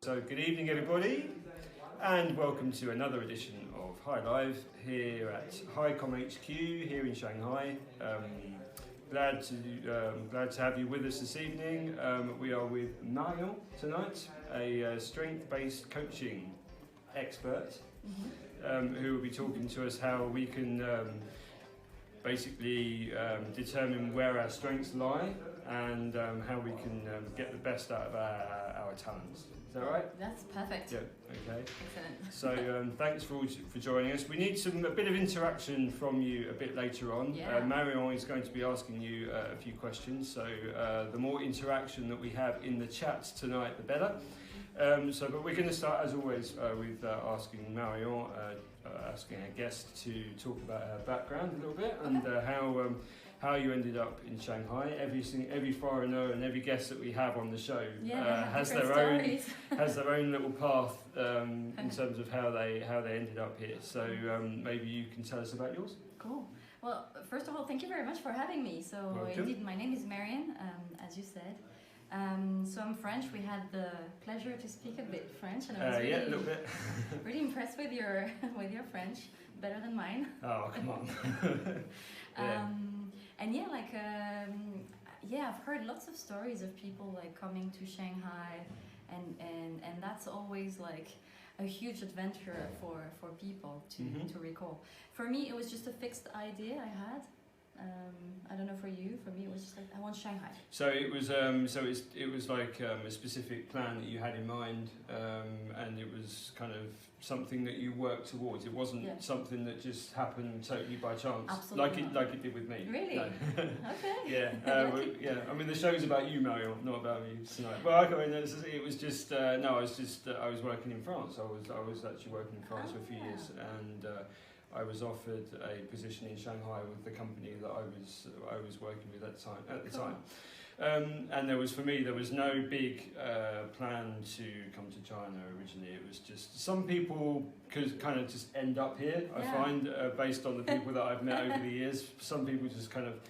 So good evening everybody and welcome to another edition of High Live here at HiCom HQ here in Shanghai. Glad to have you with us this evening. We are with Marion tonight, a strength-based coaching expert who will be talking to us how we can basically determine where our strengths lie and how we can get the best out of our talents. Is that right? That's perfect. Yeah, okay. Excellent. So thanks for joining us. We need a bit of interaction from you a bit later on. Yeah. Marion is going to be asking you a few questions, so the more interaction that we have in the chat tonight, the better. But we're going to start, as always, with asking Marion, asking our guest to talk about her background a little bit and how you ended up in Shanghai. Every foreigner and every guest that we have on the show has their own little path in terms of how they ended up here. So maybe you can tell us about yours. Cool. Well, first of all, thank you very much for having me. So Welcome. Indeed, my name is Marion, as you said. So I'm French. We had the pleasure to speak a bit French, and I was really, a little bit. really impressed with your French, better than mine. Oh, come on. And I've heard lots of stories of people like coming to Shanghai, and that's always like a huge adventure for people to recall. For me, it was just a fixed idea I had. I don't know for you. For me, it was just like I want Shanghai. So it was like a specific plan that you had in mind, and it was kind of something that you worked towards. It wasn't something that just happened totally by chance, Absolutely like it did with me. Really? No. Okay. Yeah. I mean, the show's about you, Marion, not about me tonight. Well, it was just I was working in France. I was actually working in France for a few years, and I was offered a position in Shanghai with the company that I was working with at the time. And there was no big plan to come to China originally. It was just some people could kind of just end up here. I find based on the people that I've met over the years, some people just kind of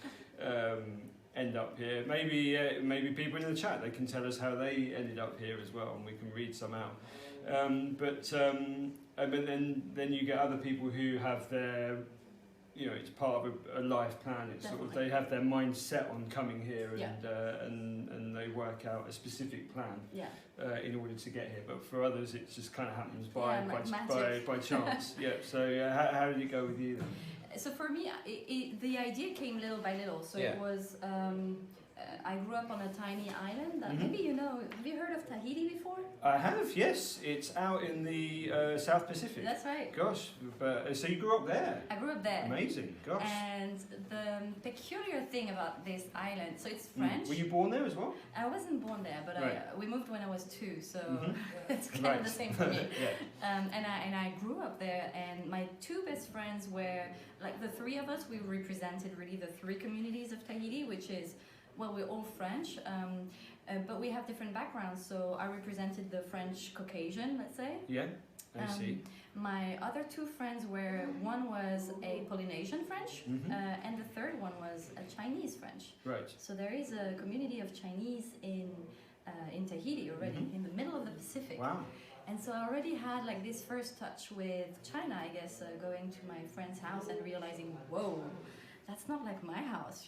end up here. Maybe people in the chat, they can tell us how they ended up here as well, and we can read some out. But then you get other people who have their, it's part of a life plan. It's sort of, they have their mind set on coming here, and they work out a specific plan in order to get here. But for others, it just kind of happens by chance. So how did it go with you then? So for me, the idea came little by little. So it was. I grew up on a tiny island that maybe you know. Have you heard of Tahiti before? I have, yes. It's out in the South Pacific. That's right. Gosh, so you grew up there? I grew up there. Amazing, gosh. And the peculiar thing about this island, so it's French. Were you born there as well? I wasn't born there, but we moved when I was 2, so it's kind of the same for me. And I grew up there, and my 2 best friends were, like the 3 of us, we represented really the 3 communities of Tahiti, which is, well, we're all French, but we have different backgrounds. So I represented the French Caucasian, let's say. Yeah, I see. My other 2 friends one was a Polynesian French, and the third one was a Chinese French. Right. So there is a community of Chinese in Tahiti already, in the middle of the Pacific. Wow. And so I already had like this first touch with China, I guess, going to my friend's house and realizing, whoa, that's not like my house,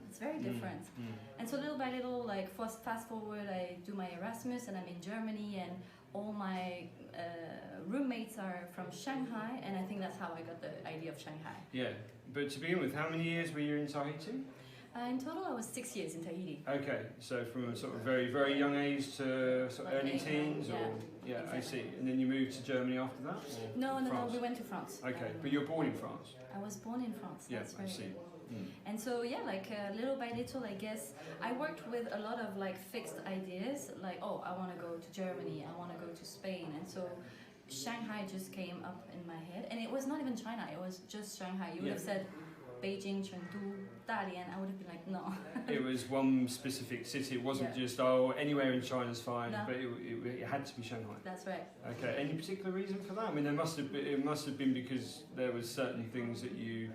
It's very different. And so little by little, like fast forward, I do my Erasmus and I'm in Germany, and all my roommates are from Shanghai, and I think that's how I got the idea of Shanghai. Yeah, but to begin with, how many years were you in Tahiti? In total, I was 6 years in Tahiti. Okay, so from a sort of very, very young age to sort of like early teens, exactly. I see. And then you moved to Germany after that? No, we went to France. Okay, but you're born in France? I was born in France. Yeah, that's I see. And so little by little, I guess I worked with a lot of like fixed ideas, like I want to go to Germany, I want to go to Spain, and so Shanghai just came up in my head, and it was not even China, it was just Shanghai. You would have said Beijing, Chengdu, Dalian, and I would have been like, no. It was one specific city. It wasn't just anywhere in China's fine, but it had to be Shanghai. That's right. Okay. Any particular reason for that? I mean, it must have been because there was certain things that you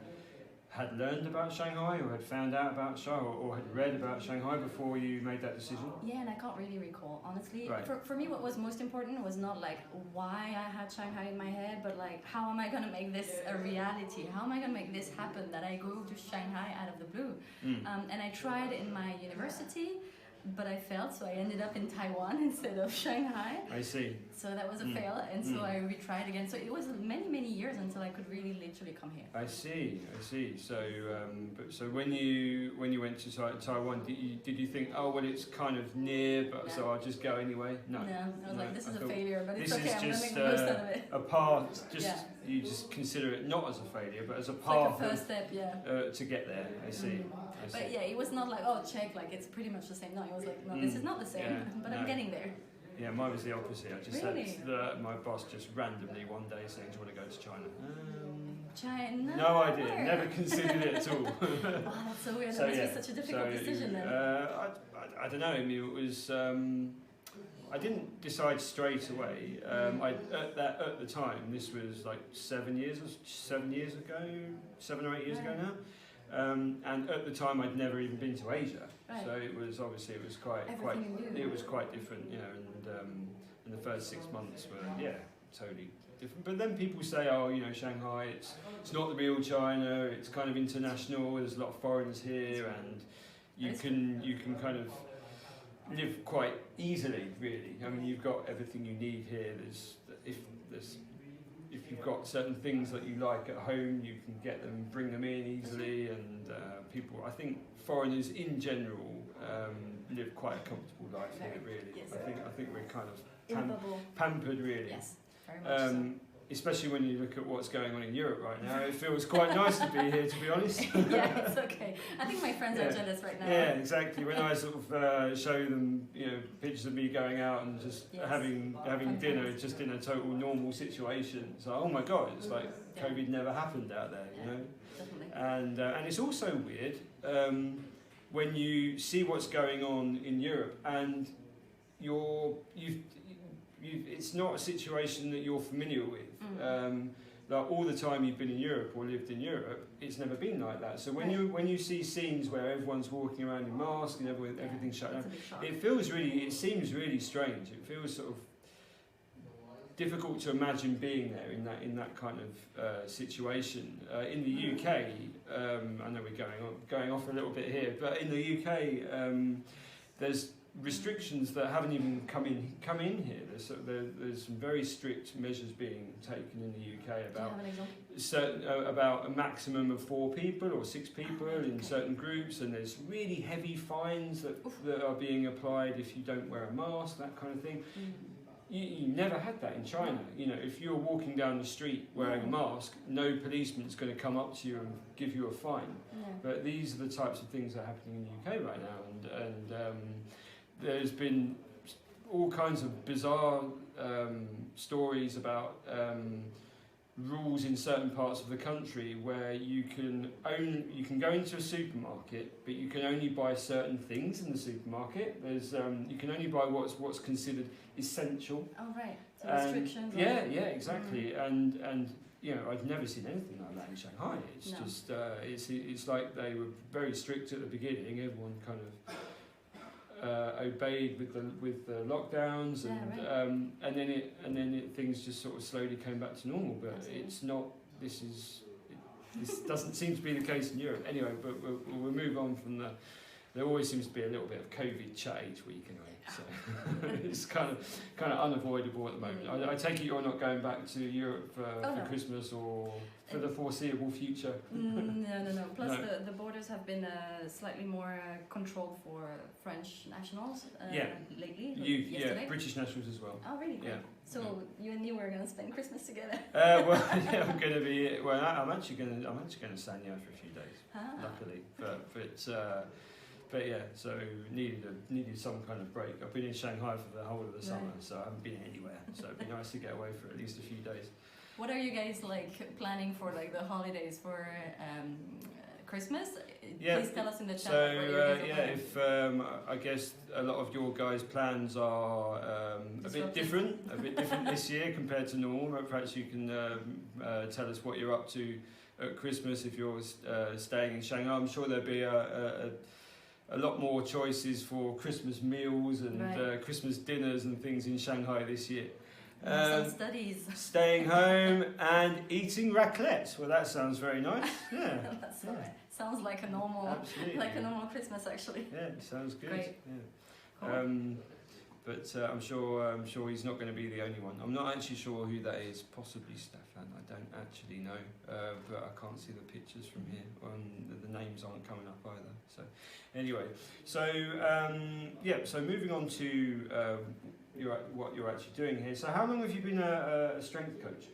had learned about Shanghai or had found out about Shanghai or had read about Shanghai before you made that decision? Yeah, and I can't really recall, honestly. Right. For me, what was most important was not like why I had Shanghai in my head, but like how am I going to make this a reality? How am I going to make this happen, that I go to Shanghai out of the blue? And I tried in my university, but I failed, so I ended up in Taiwan instead of Shanghai. I see. So that was a fail, and so I retried again. So it was many years until I could really literally come here. I see. So when you went to Taiwan, did you think, oh well, it's kind of near, but so I'll just go anyway? No. I was like, this is a failure, but it's okay. I'm gonna make This the most is out of it. just a part. You just consider it not as a failure, but as a path. Like a first step, to get there. I see. But yeah, it was not like, oh, check, like it's pretty much the same. No, it was like, no, this is not the same, but I'm getting there. Yeah, mine was the opposite. I just Really? had my boss just randomly one day saying, "Do you want to go to China?" China? No idea. Where? Never considered it at all. Wow, that's so weird. That must be such a difficult decision then. I don't know. I mean, it was. I didn't decide straight away. At the time, this was like 7 years or 8 years ago now. And at the time, I'd never even been to Asia, so it was quite different, you know. And the first 6 months were totally different. But then people say, oh, you know, Shanghai, it's not the real China. It's kind of international. There's a lot of foreigners here, and you can kind of live quite easily, really. I mean, you've got everything you need here. If you've got certain things that you like at home, you can get them, bring them in easily, and people, I think foreigners in general live quite a comfortable life here, really. Yes. I think we're kind of pampered, really. Yes, very much so. Especially when you look at what's going on in Europe right now, it feels quite nice to be here, to be honest. Yeah, it's okay. I think my friends are jealous right now. Yeah, exactly. When I sort of show them, you know, pictures of me going out and just having dinner, just in a total normal situation, it's like, oh my God, it's like COVID never happened out there, you know. Definitely. And it's also weird when you see what's going on in Europe and it's not a situation that you're familiar with. Like all the time you've been in Europe or lived in Europe, it's never been like that. So when you see scenes where everyone's walking around in masks and everything's shut down, it seems really strange. It feels sort of difficult to imagine being there in that kind of situation. In the UK, I know we're going off a little bit here, but in the UK, there's restrictions that haven't even come in here. There's some very strict measures being taken in the UK about a maximum of 4 people or 6 people in certain groups, and there's really heavy fines that are being applied if you don't wear a mask, that kind of thing. You never had that in China. You know, if you're walking down the street wearing a mask, no policeman's going to come up to you and give you a fine. But these are the types of things that are happening in the UK right now, and there's been all kinds of bizarre stories about rules in certain parts of the country where you can go into a supermarket, but you can only buy certain things in the supermarket. There's you can only buy what's considered essential. Oh right, so restrictions. Yeah, exactly. And you know, I've never seen anything like that in Shanghai. It's just it's like they were very strict at the beginning. Everyone kind of obeyed with the lockdowns, and then things just sort of slowly came back to normal. But it's not. This doesn't seem to be the case in Europe anyway. But we'll move on from the. There always seems to be a little bit of COVID chat each week anyway. So it's kind of unavoidable at the moment. I take it you're not going back to Europe for Christmas or for the foreseeable future. No. Plus the borders have been slightly more controlled for French nationals lately. Yeah, British nationals as well. Oh really? Cool. So you and me were going to spend Christmas together. I'm going to be. Well, I'm actually going to Sanya for a few days, luckily. But yeah, so needed some kind of break. I've been in Shanghai for the whole of the summer, so I haven't been anywhere. So it'd be nice to get away for at least a few days. What are you guys like planning for like the holidays for Christmas? Please tell us in the chat. So if I guess a lot of your guys' plans are a bit different this year compared to normal. Perhaps you can tell us what you're up to at Christmas if you're staying in Shanghai. I'm sure there'll be a lot more choices for Christmas meals and Christmas dinners and things in Shanghai this year. Some studies. Staying home and eating raclette. Well, that sounds very nice. Yeah. That's right. Sounds like a normal, a normal Christmas actually. Yeah, sounds good. Great. Yeah. Cool. But I'm sure he's not going to be the only one. I'm not actually sure who that is. Possibly Stefan. I don't actually know, but I can't see the pictures from here. The names aren't coming up either. So, anyway, so moving on to what you're actually doing here. So, how long have you been a strength coach?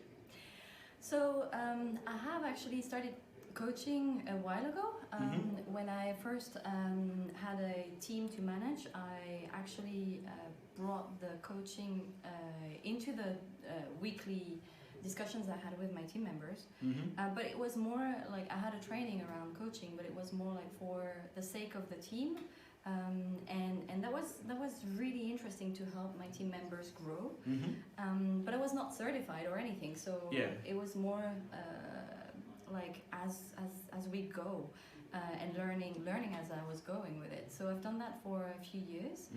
So I have actually started coaching a while ago. When I first had a team to manage, I actually brought the coaching into the weekly discussions I had with my team members. But it was more like I had a training around coaching, but it was more like for the sake of the team. And that was really interesting to help my team members grow. But I was not certified or anything, so it was more like as we go and learning as I was going with it. So I've done that for a few years,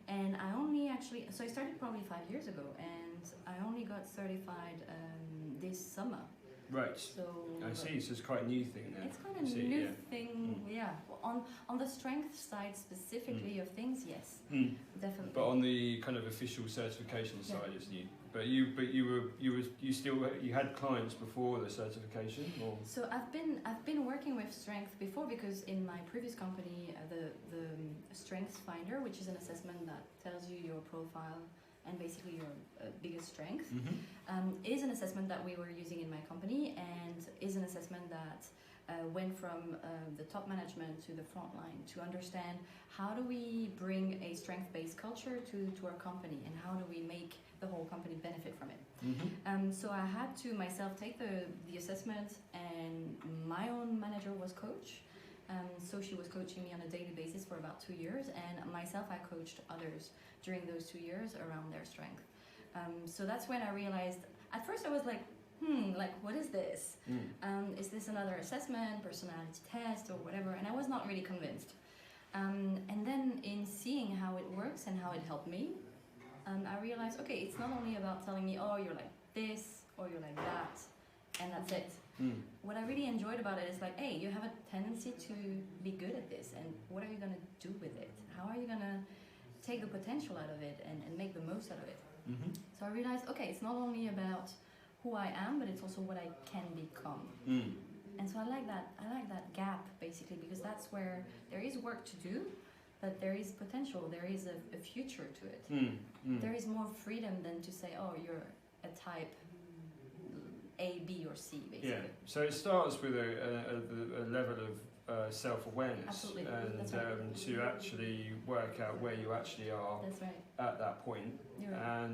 and I only actually I started probably 5 years ago, and I only got certified this summer. Right. So I see. So it's quite a new thing then. It's quite a new thing. Yeah. On the strength side specifically of things, yes, definitely. But on the kind of official certification side, it's new. But you had clients before the certification, or? So I've been working with strength before, because in my previous company, the Strengths Finder, which is an assessment that tells you your profile and basically your biggest strength, is an assessment that we were using in my company, and is an assessment that went from the top management to the front line to understand how do we bring a strength-based culture to our company, and how do we make the whole company benefit from it. So I had to myself take the assessment, and my own manager was coach. So she was coaching me on a daily basis for about 2 years, and myself I coached others during those 2 years around their strength. So that's when I realized, at first I was like, what is this? Is this another assessment, personality test, or whatever? And I was not really convinced. And then in seeing how it works and how it helped me, I realized, okay, it's not only about telling me, oh, you're like this, or you're like that, and that's it. What I really enjoyed about it is like, hey, you have a tendency to be good at this, and what are you going to do with it? How are you going to take the potential out of it and make the most out of it? So I realized, okay, it's not only about who I am, but it's also what I can become. And so I like that gap, basically, because that's where there is work to do, but there is potential, there is a future to it. There is more freedom than to say, oh, you're a type A, B, or C, basically. Yeah, so it starts with a level of self-awareness. Absolutely. And That's right. to actually work out where you actually are. That's right. At that point. You're right.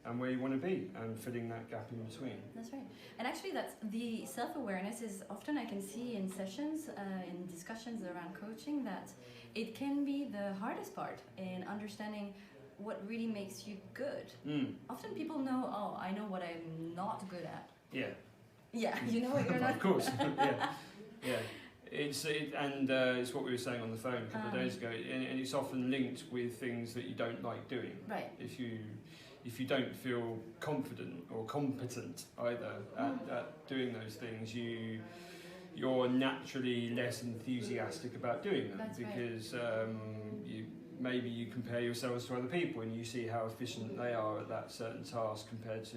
And where you want to be, and filling that gap in between. That's right. And actually, that's the self-awareness is often I can see in sessions, in discussions around coaching, that it can be the hardest part in understanding what really makes you good. Often people know, oh, I know what I'm not good at. Yeah. Yeah, you know what you're not. Of course. Yeah. It's what we were saying on the phone a couple of days ago, and it's often linked with things that you don't like doing. Right. If you don't feel confident or competent either at doing those things, you're naturally less enthusiastic about doing them. That's because maybe you compare yourselves to other people and you see how efficient they are at that certain task compared to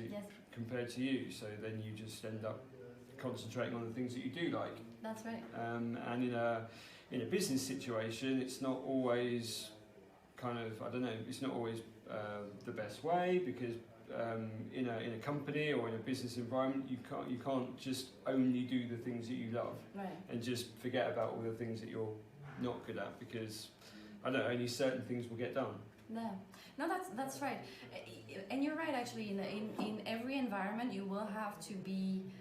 you. So then you just end up concentrating on the things that you do like. That's right. And in a business situation, it's not always it's not always the best way, because in a company or in a business environment, you can't just only do the things that you love, right, and just forget about all the things that you're not good at, because only certain things will get done. No, that's right, and you're right. Actually, in every environment, you will have to be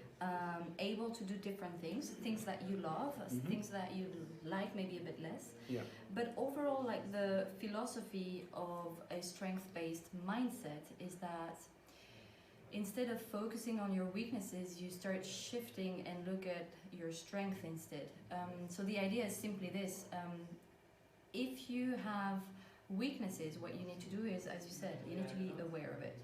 able to do different things that you love, things that you like maybe a bit less. Yeah. But overall, like, the philosophy of a strength-based mindset is that instead of focusing on your weaknesses, you start shifting and look at your strength instead. So the idea is simply this. If you have weaknesses, what you need to do is, as you said, you need to be aware of it.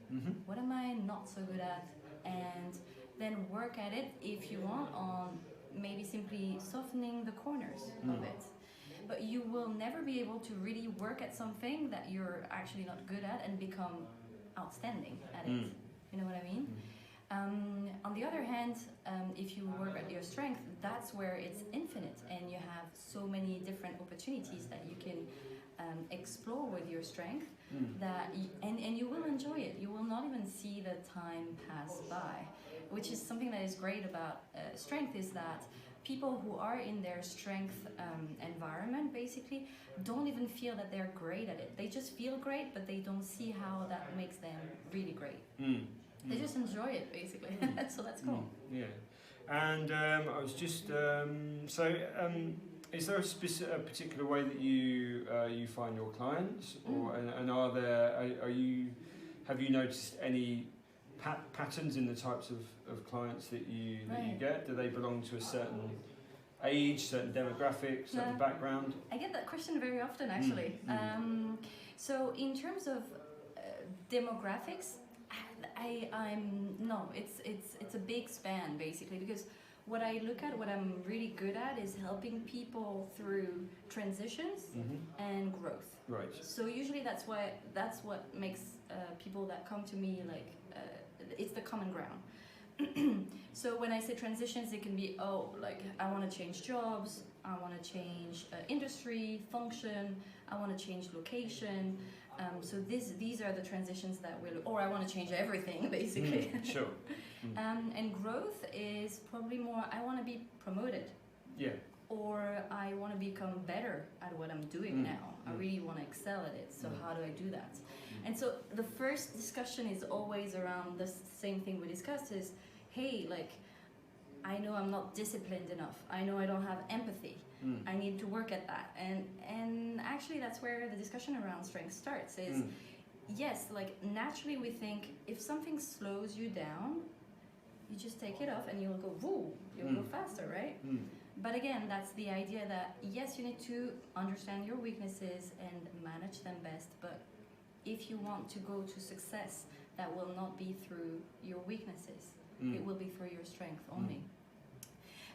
What am I not so good at? And then work at it if you want on maybe simply softening the corners of it. But you will never be able to really work at something that you're actually not good at and become outstanding at it. You know what I mean? On the other hand, if you work at your strength, that's where it's infinite and you have so many different opportunities that you can explore with your strength, that and you will enjoy it. You will not even see the time pass by, which is something that is great about strength, is that people who are in their strength environment basically don't even feel that they're great at it. They just feel great, but they don't see how that makes them really great. They just enjoy it basically. So that's cool. Yeah. And I was just is there a particular way that you find your clients, or and are there have you noticed any patterns in the types of clients that you get? Do they belong to a certain age, certain demographic, certain background? I get that question very often actually. So in terms of demographics, it's a big span basically, because what I look at, what I'm really good at, is helping people through transitions and growth. Right. So usually that's what makes people that come to me it's the common ground. So when I say transitions, it can be like I want to change jobs, I want to change industry, function, I want to change location. So these are the transitions that or I want to change everything basically. Sure. And growth is probably more, I want to be promoted. Yeah. Or I want to become better at what I'm doing now. I really want to excel at it. So how do I do that? And so the first discussion is always around the same thing we discussed is, hey, like, I know I'm not disciplined enough. I know I don't have empathy. I need to work at that. And actually that's where the discussion around strength starts is, yes, like naturally we think if something slows you down, you just take it off and you'll go, woo, you'll go faster, right? But again, that's the idea that yes, you need to understand your weaknesses and manage them best, but if you want to go to success, that will not be through your weaknesses. It will be through your strength only.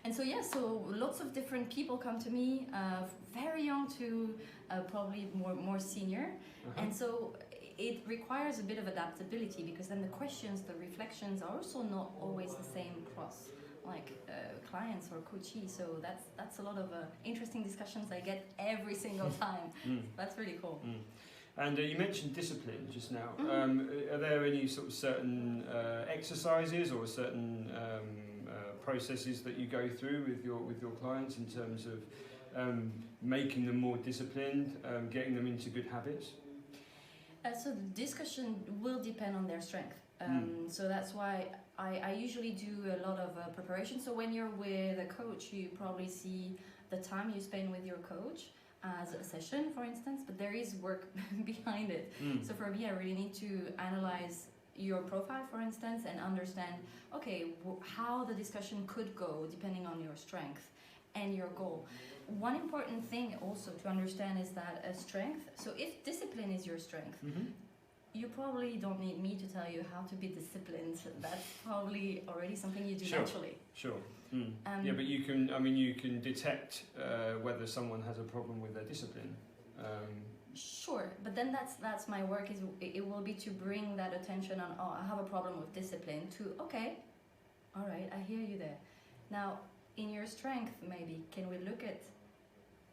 And so so lots of different people come to me, very young to probably more senior. And so it requires a bit of adaptability, because then the questions, the reflections are also not always the same across clients or coachees. So that's a lot of interesting discussions I get every single time. That's really cool. And you mentioned discipline just now. Are there any sort of certain exercises or certain processes that you go through with your clients in terms of making them more disciplined, getting them into good habits? So the discussion will depend on their strength. So that's why I usually do a lot of preparation. So when you're with a coach, you probably see the time you spend with your coach as a session, for instance, but there is work behind it. So for me, I really need to analyze your profile, for instance, and understand, okay, how the discussion could go depending on your strength and your goal. One important thing also to understand is that a strength, so if discipline is your strength, you probably don't need me to tell you how to be disciplined. That's probably already something you do naturally. Sure. Yeah, but you can detect whether someone has a problem with their discipline. Sure, but then that's my work. It will be to bring that attention on, I have a problem with discipline, to okay, all right, I hear you there. Now, in your strength, maybe can we look at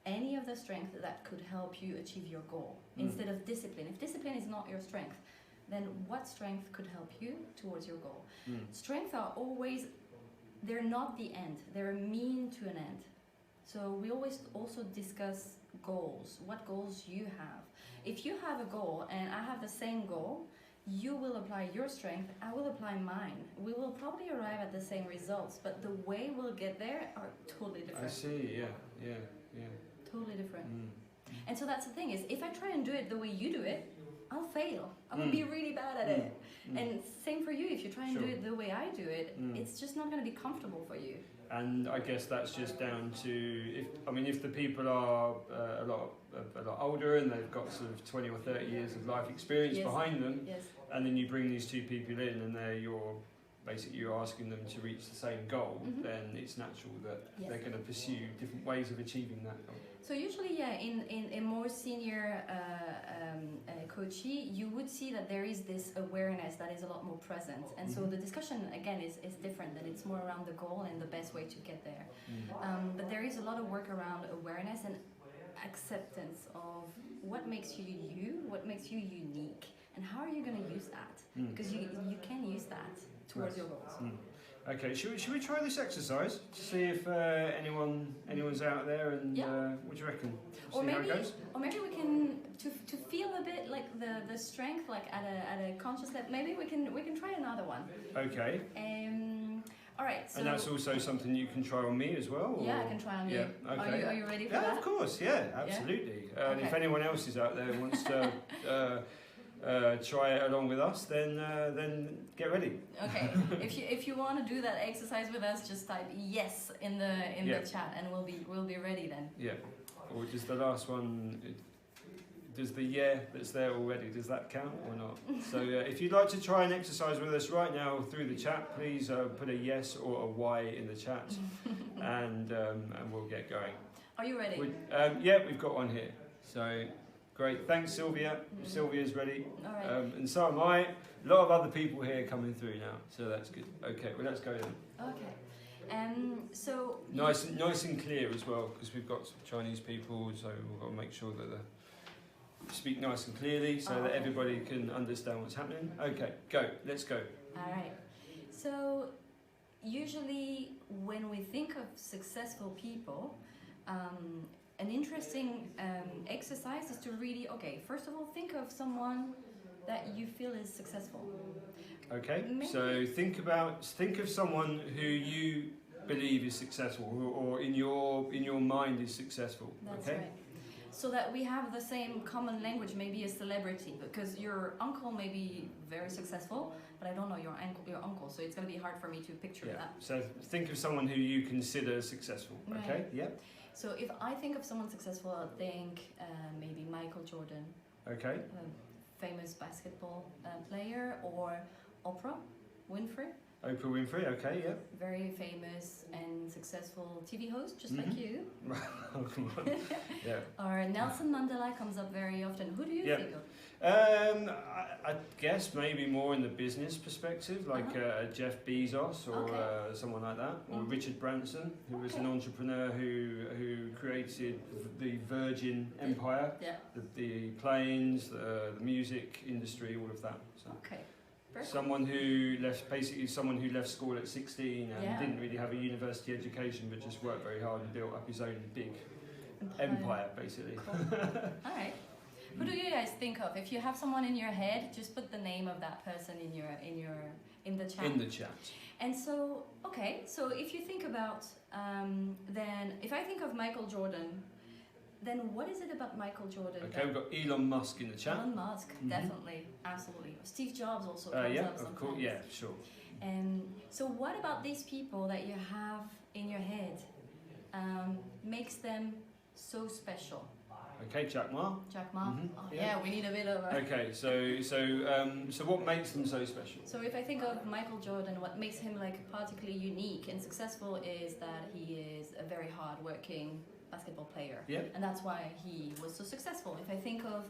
any of the strength that could help you achieve your goal instead of discipline? If discipline is not your strength, then what strength could help you towards your goal? Strengths are always, they're not the end, they're a mean to an end. So we always also discuss goals, what goals you have. If you have a goal and I have the same goal, you will apply your strength, I will apply mine. We will probably arrive at the same results, but the way we'll get there are totally different. I see, yeah. Totally different. And so that's the thing is, if I try and do it the way you do it, I'll fail. I will be really bad at it. And same for you. If you try and do it the way I do it, it's just not going to be comfortable for you. And I guess that's just down to if the people are a lot older and they've got sort of 20 or 30 years of life experience behind them, and then you bring these two people in and you're asking them to reach the same goal, then it's natural that they're going to pursue different ways of achieving that goal. So usually, in a more senior coachee, you would see that there is this awareness that is a lot more present, and so the discussion again is different. That it's more around the goal and the best way to get there. But there is a lot of work around awareness and acceptance of what makes you you, what makes you unique, and how are you going to use that? Because you can use that towards your goals. Okay, should we try this exercise to see if anyone's out there and what do you reckon? Or See how it goes? maybe we can to feel a bit like the strength like at a conscious level. Maybe we can try another one. Okay. All right. So and that's also something you can try on me as well? Or? Yeah, I can try on you. Yeah, okay. Are you ready for that? Yeah, of course. Yeah, absolutely. Yeah? And if anyone else is out there and wants to try it along with us, then get ready. Okay. if you want to do that exercise with us, just type yes in the chat, and we'll be ready then. Yeah. Or does the last one? Does the that's there already, does that count or not? So if you'd like to try an exercise with us right now through the chat, please put a yes or a Y in the chat, and we'll get going. Are you ready? Yeah, we've got one here. So great, thanks Sylvia. Sylvia's ready. All right. And so am I. A lot of other people here coming through now, so that's good. Okay, well let's go then. Okay. So nice and clear as well, because we've got some Chinese people, so we've got to make sure that they speak nice and clearly so that everybody can understand what's happening. Okay, let's go. All right. So usually when we think of successful people, an interesting exercise is to really, first of all, think of someone that you feel is successful. Okay, so think of someone who you believe is successful, or in your mind is successful. That's okay. Right. So that we have the same common language, maybe a celebrity, because your uncle may be very successful, but I don't know your uncle, so it's going to be hard for me to picture that. So think of someone who you consider successful. Right. Okay. Yeah. So if I think of someone successful, I'll think maybe Michael Jordan. Okay. Famous basketball player, or Oprah Winfrey. Oprah Winfrey, okay, yeah. Very famous and successful TV host, just like you. Oh, come on. Yeah. Or Nelson Mandela comes up very often. Who do you think of? I guess maybe more in the business perspective, like Jeff Bezos or someone like that, or Richard Branson, who was an entrepreneur who created the Virgin Empire, the planes, the music industry, all of that. So. Okay. Someone who left school at 16 and didn't really have a university education, but just worked very hard and built up his own big empire, basically. Cool. All right. Who do you guys think of? If you have someone in your head, just put the name of that person in the chat. In the chat. And so, so if you think about, then if I think of Michael Jordan, then what is it about Michael Jordan? Okay, we've got Elon Musk in the chat. Elon Musk, definitely, absolutely. Steve Jobs also comes up sometimes. Of course, yeah, sure. And so what about these people that you have in your head makes them so special? Okay, Jack Ma. Jack Ma. Yeah, we need a bit of. Okay, so what makes them so special? So if I think of Michael Jordan, what makes him like particularly unique and successful is that he is a very hard-working basketball player, and that's why he was so successful. If I think of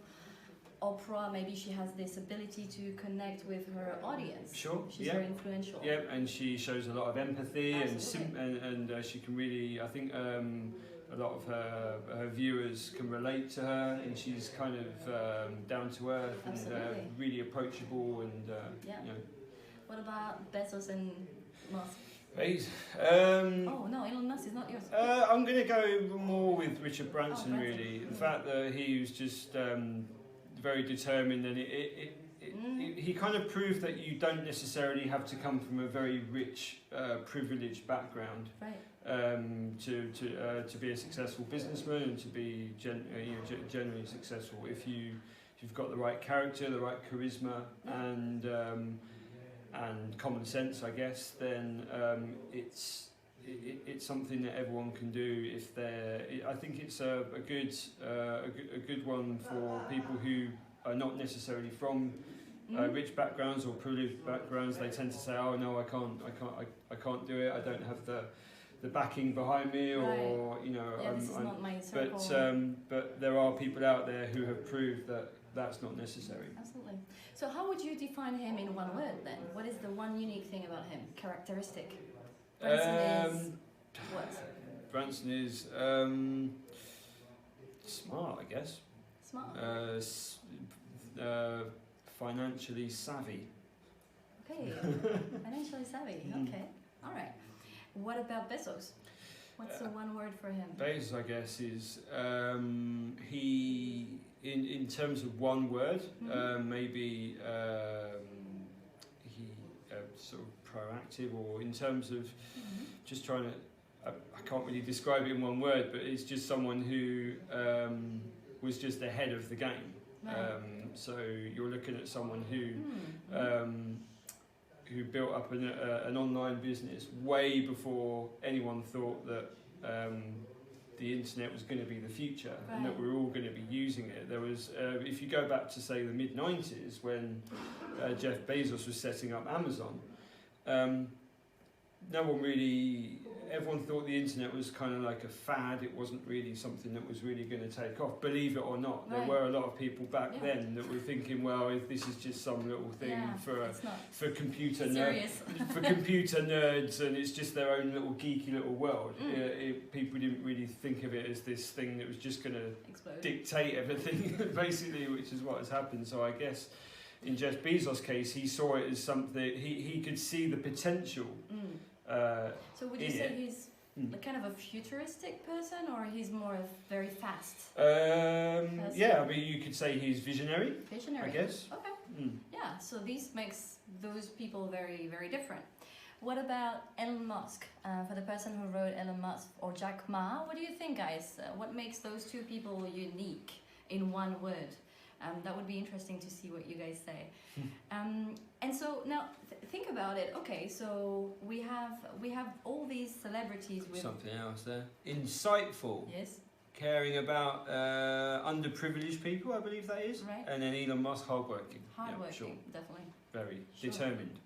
Oprah, maybe she has this ability to connect with her audience. Sure, she's very influential. Yeah, and she shows a lot of empathy, and she can really, I think, a lot of her viewers can relate to her, and she's kind of down to earth and really approachable, and you know. What about Bezos and Musk? Oh no, Elon Musk is not yours. I'm going to go more with Richard Branson, really. The fact that he was just very determined, and he kind of proved that you don't necessarily have to come from a very rich, privileged background to be a successful businessman and to be generally successful. If you if you've got the right character, the right charisma, and common sense, I guess, then it's something that everyone can do if they're. I think it's a good one for people who are not necessarily from rich backgrounds or privileged backgrounds. They tend to say, "Oh no, I can't do it. I don't have the backing behind me," or you know. Yeah, this is not my circle. But there are people out there who have proved that that's not necessary. Absolutely. So how would you define him in one word then? What is the one unique thing about him? Characteristic. Branson is what? Branson is smart, I guess. Smart. Financially savvy. Okay. Financially savvy. Okay. All right. What about Bezos? What's the one word for him? Bezos, I guess, is he. In terms of one word, maybe he sort of proactive, or in terms of just trying to. I can't really describe it in one word, but it's just someone who was just ahead of the game. Right. So you're looking at someone who built up an online business way before anyone thought that the internet was going to be the future, and that we're all going to be using it. There was, if you go back to say the mid-90s when Jeff Bezos was setting up Amazon, no one really. Everyone thought the internet was kind of like a fad. It wasn't really something that was really going to take off, believe it or not. There were a lot of people back then that were thinking, well, if this is just some little thing for computer nerds, and it's just their own little geeky little world. People didn't really think of it as this thing that was just going to dictate everything, basically, which is what has happened. So I guess in Jeff Bezos' case, he saw it as something, he could see the potential. So would you say he's kind of a futuristic person, or he's more very fast? Yeah, I mean, you could say he's visionary. Visionary, I guess. Okay. Yeah, so this makes those people very, very different. What about Elon Musk? For the person who wrote Elon Musk, or Jack Ma, what do you think, guys? What makes those two people unique in one word? That would be interesting to see what you guys say. And so now think about it. Okay, so we have all these celebrities with something else there. Insightful. Yes. Caring about underprivileged people, I believe that is. Right. And then Elon Musk, hardworking. Hardworking, sure. Definitely. Very determined.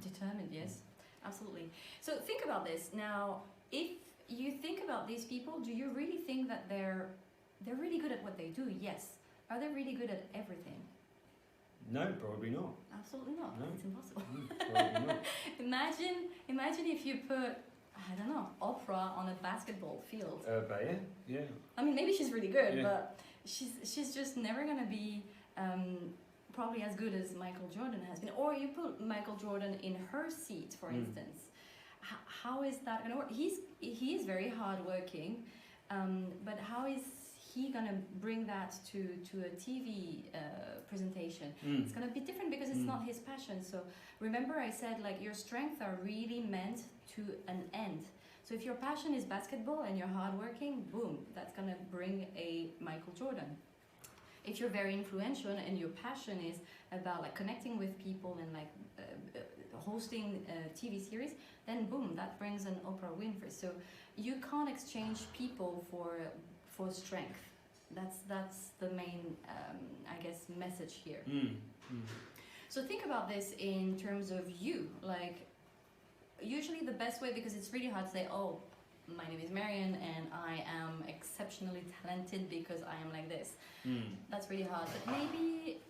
Determined, yes, absolutely. So think about this now. If you think about these people, do you really think that they're really good at what they do? Yes. Are they really good at everything? No, probably not. Absolutely not. No. It's impossible. Probably not. Imagine if you put, I don't know, Oprah on a basketball field. Yeah. I mean, maybe she's really good, but she's just never gonna be probably as good as Michael Jordan has been. Or you put Michael Jordan in her seat, for instance. How is that gonna work? He is very hardworking, but how is he gonna bring that to a TV presentation? It's gonna be different because it's not his passion. So remember, I said like your strengths are really meant to an end. So if your passion is basketball and you're hardworking, boom, that's gonna bring a Michael Jordan. If you're very influential and your passion is about like connecting with people and like hosting a TV series, then boom, that brings an Oprah Winfrey. So you can't exchange people for strength. That's the main, I guess, message here. So think about this in terms of you. Like, usually the best way, because it's really hard to say, oh, my name is Marion and I am exceptionally talented because I am like this. That's really hard. But maybe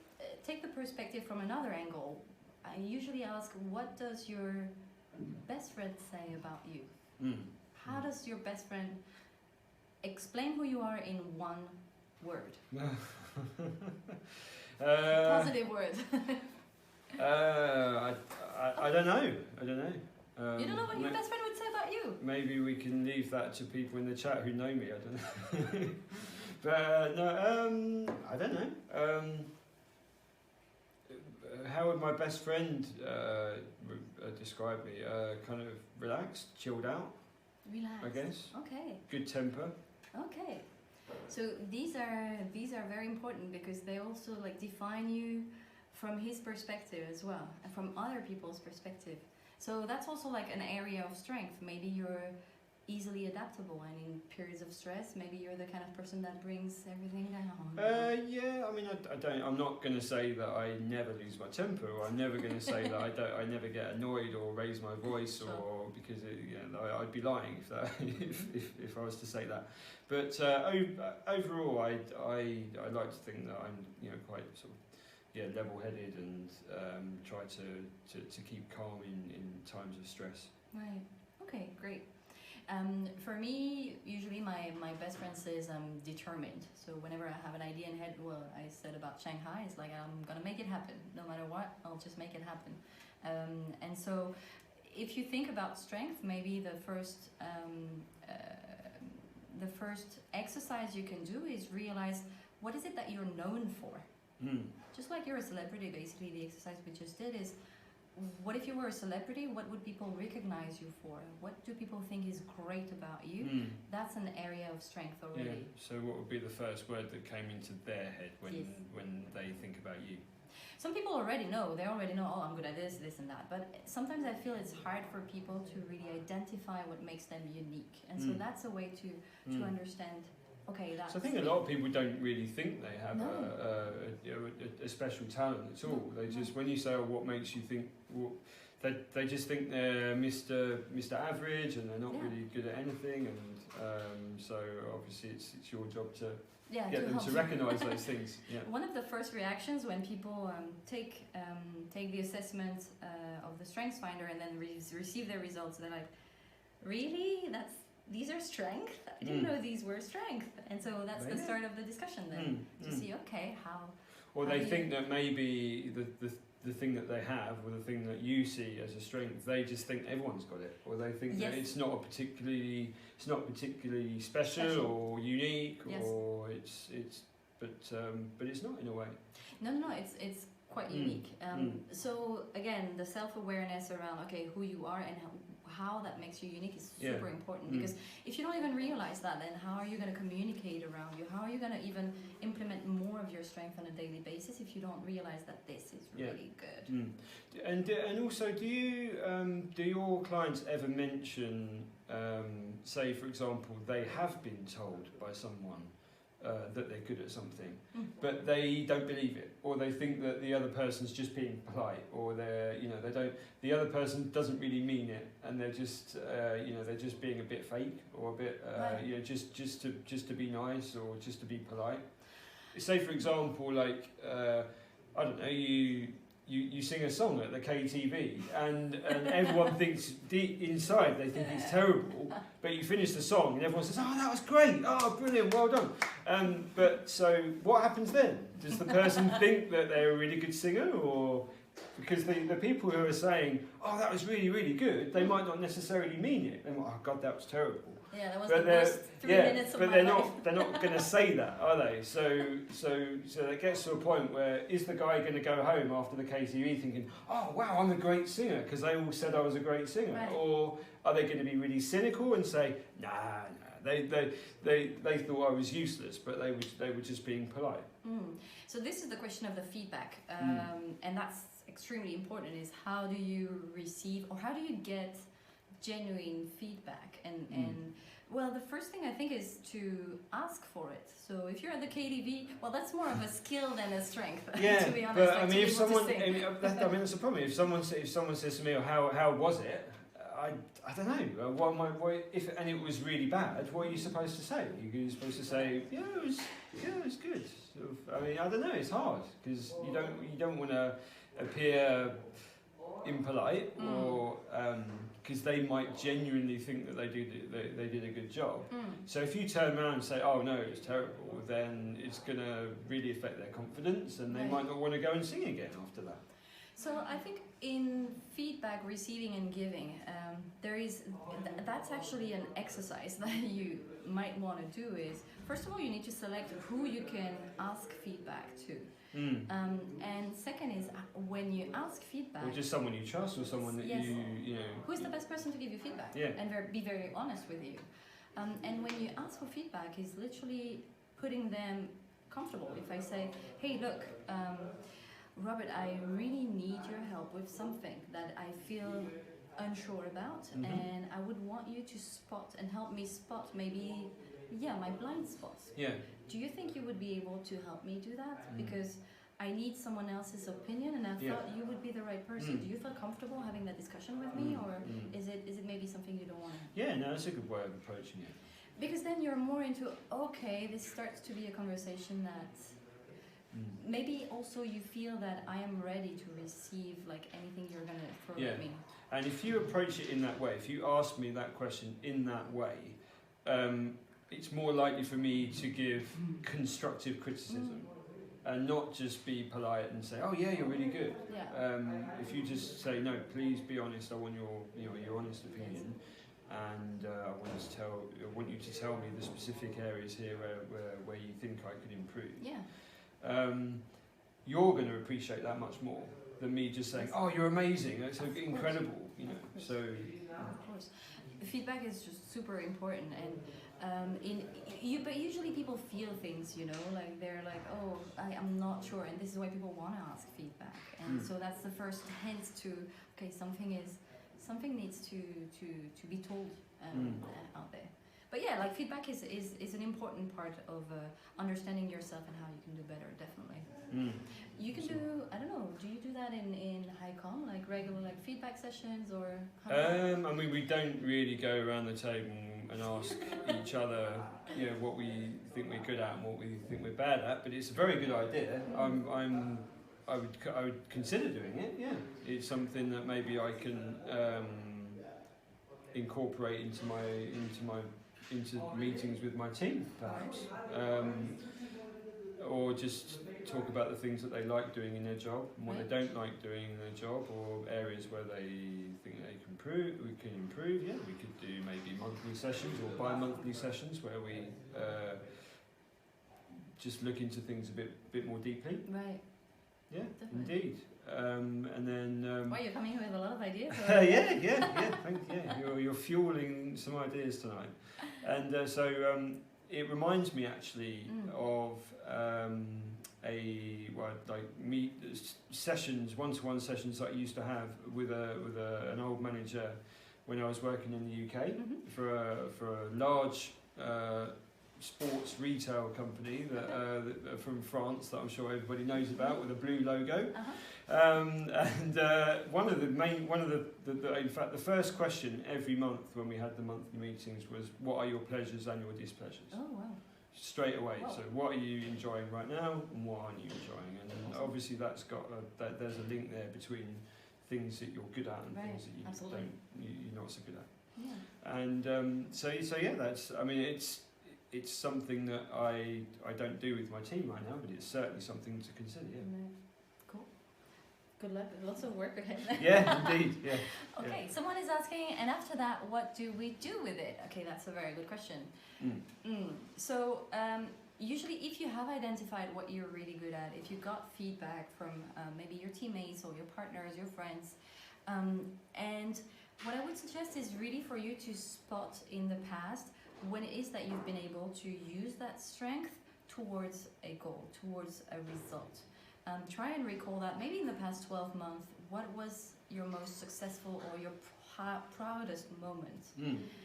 take the perspective from another angle. I usually ask, what does your best friend say about you? How does your best friend explain who you are in one word? Positive word. I don't know. You don't know what your best friend would say about you? Maybe we can leave that to people in the chat who know me. I don't know. But no, I don't know. How would my best friend describe me? Kind of relaxed, chilled out. Relaxed. I guess. Okay. Good temper. Okay. So these are very important because they also like define you from his perspective as well, and from other people's perspective. So that's also like an area of strength. Maybe you're easily adaptable, and in periods of stress, maybe you're the kind of person that brings everything down. Yeah, I mean, I don't. I'm not going to say that I never lose my temper, or I'm never going to say that I don't. I never get annoyed or raise my voice, Sure. or because I'd be lying if that if I was to say that. But overall, I like to think that I'm quite sort of level-headed and try to keep calm in times of stress. Right. Okay. Great. For me, usually my best friend says I'm determined. So whenever I have an idea in head, well, I said about Shanghai, it's like I'm gonna make it happen. No matter what, I'll just make it happen. And so, if you think about strength, maybe the first exercise you can do is realize what is it that you're known for. Just like you're a celebrity, basically, the exercise we just did is, what if you were a celebrity? What would people recognize you for? What do people think is great about you? That's an area of strength already. Yeah. So what would be the first word that came into their head when they think about you? Some people already know. They already know, oh, I'm good at this, this and that. But sometimes I feel it's hard for people to really identify what makes them unique. And so that's a way to understand. Okay, that's. So I think a lot of people don't really think they have a special talent at all. They just, when you say, oh, what makes you think, well, they just think they're Mr. Average and they're not really good at anything. And so obviously it's your job to get them to recognise those things. Yeah. One of the first reactions when people take the assessment of the Strengths Finder and then receive their results, they're like, really? These are strength? I didn't know these were strength. And so that's the start of the discussion then. To see, okay, how... Or they think that maybe the thing that they have, or the thing that you see as a strength, they just think everyone's got it. Or they think that it's not particularly special or unique, or but it's not in a way. No, it's quite unique. So again, the self-awareness around, okay, who you are and how that makes you unique is super important, because if you don't even realize that, then how are you going to communicate around you? How are you going to even implement more of your strength on a daily basis if you don't realize that this is really good? And also, do your clients ever mention, say for example, they have been told by someone that they're good at something, but they don't believe it, or they think that the other person's just being polite, or the other person doesn't really mean it, and they're just they're just being a bit fake, or a bit just to be nice, or just to be polite. Say for example, like I don't know, you sing a song at the KTV and everyone thinks deep inside they think it's terrible, but you finish the song and everyone says, oh, that was great, oh, brilliant, well done. But so what happens then? Does the person think that they're a really good singer, or because the people who are saying, oh, that was really, really good, they might not necessarily mean it. They might, oh God, that was terrible. Yeah, that was the worst 3 minutes of my life. They're not going to say that, are they? So it gets to a point where, is the guy going to go home after the KTV thinking, oh wow, I'm a great singer because they all said I was a great singer, right. Or are they going to be really cynical and say, nah, they thought I was useless, but they were just being polite. So this is the question of the feedback, and that's extremely important. Is how do you receive, or how do you get genuine feedback? And well, the first thing I think is to ask for it. So if you're at the KTV, well, that's more of a skill than a strength. Yeah, to be honest, but like, I mean, if someone, that's the problem. If someone says to me, "Oh, how was it?" I don't know. If it was really bad, what are you supposed to say? You're supposed to say, "Yeah, it was good." Sort of, I mean, I don't know. It's hard because you don't want to appear impolite, or because they might genuinely think that they did a good job. So if you turn around and say, "Oh no, it was terrible," then it's going to really affect their confidence, and they might not want to go and sing again after that. So I think in feedback receiving and giving, that's actually an exercise that you might want to do. Is first of all, you need to select who you can ask feedback to. And second is when you ask feedback, or just someone you trust, or someone that you know. Who is the best person to give you feedback? Yeah. And be very honest with you. And when you ask for feedback, is literally putting them comfortable. If I say, hey, look, Robert, I really need your help with something that I feel unsure about, and I would want you to spot and help me spot maybe, my blind spots. Yeah. Do you think you would be able to help me do that? Because I need someone else's opinion, and I thought you would be the right person. Do you feel comfortable having that discussion with me, or is it maybe something you don't want to? Yeah, no, that's a good way of approaching it. Because then you're more into, okay, this starts to be a conversation that maybe also you feel that I am ready to receive like anything you're going to throw at me. And if you approach it in that way, if you ask me that question in that way, it's more likely for me to give constructive criticism and not just be polite and say, oh yeah, you're really good. Yeah. If you just say, no, please be honest, I want your honest opinion. And I want you to tell me the specific areas here where you think I could improve. Yeah. You're going to appreciate that much more than me just saying, "Oh, you're amazing! That's incredible!" You know. So. Of course, feedback is just super important, and but usually people feel things, you know, like they're like, "Oh, I'm not sure," and this is why people want to ask feedback, and so that's the first hint to something needs to be told out there. But yeah, like feedback is an important part of understanding yourself and how you can do better, definitely. You can do, I don't know, do you do that in HighCom, like regular like feedback sessions, or how I mean, we don't really go around the table and ask each other, you know, what we think we're good at and what we think we're bad at, but it's a very good idea. I would consider doing it. Yeah, it's something that maybe I can incorporate into meetings with my team, perhaps, or just talk about the things that they like doing in their job and what they don't like doing in their job, or areas where they think they can improve. We can improve. Yeah, we could do maybe monthly sessions or bi-monthly sessions where we just look into things a bit more deeply. Right. Yeah, definitely. Indeed. And then. Well, you're coming here with a lot of ideas. yeah. Thank you. You're fueling some ideas tonight, and it reminds me actually of one-to-one sessions that I used to have with an old manager when I was working in the UK for a large sports retail company that from France that I'm sure everybody knows about, with a blue logo. In fact, the first question every month when we had the monthly meetings was, what are your pleasures and your displeasures? Oh wow. Straight away. Wow. So what are you enjoying right now and what aren't you enjoying? And obviously that's got there's a link there between things that you're good at and things that you're not so good at. Yeah. And so yeah, that's, I mean, it's something that I don't do with my team right now, but it's certainly something to consider. Yeah. Cool. Good luck. Lots of work ahead. Yeah, indeed. Yeah. Okay. Yeah. Someone is asking, and after that, what do we do with it? Okay, that's a very good question. So usually, if you have identified what you're really good at, if you got feedback from maybe your teammates or your partners, your friends, and what I would suggest is really for you to spot in the past when it is that you've been able to use that strength towards a goal, towards a result. Try and recall that maybe in the past 12 months, what was your most successful or your proudest moment?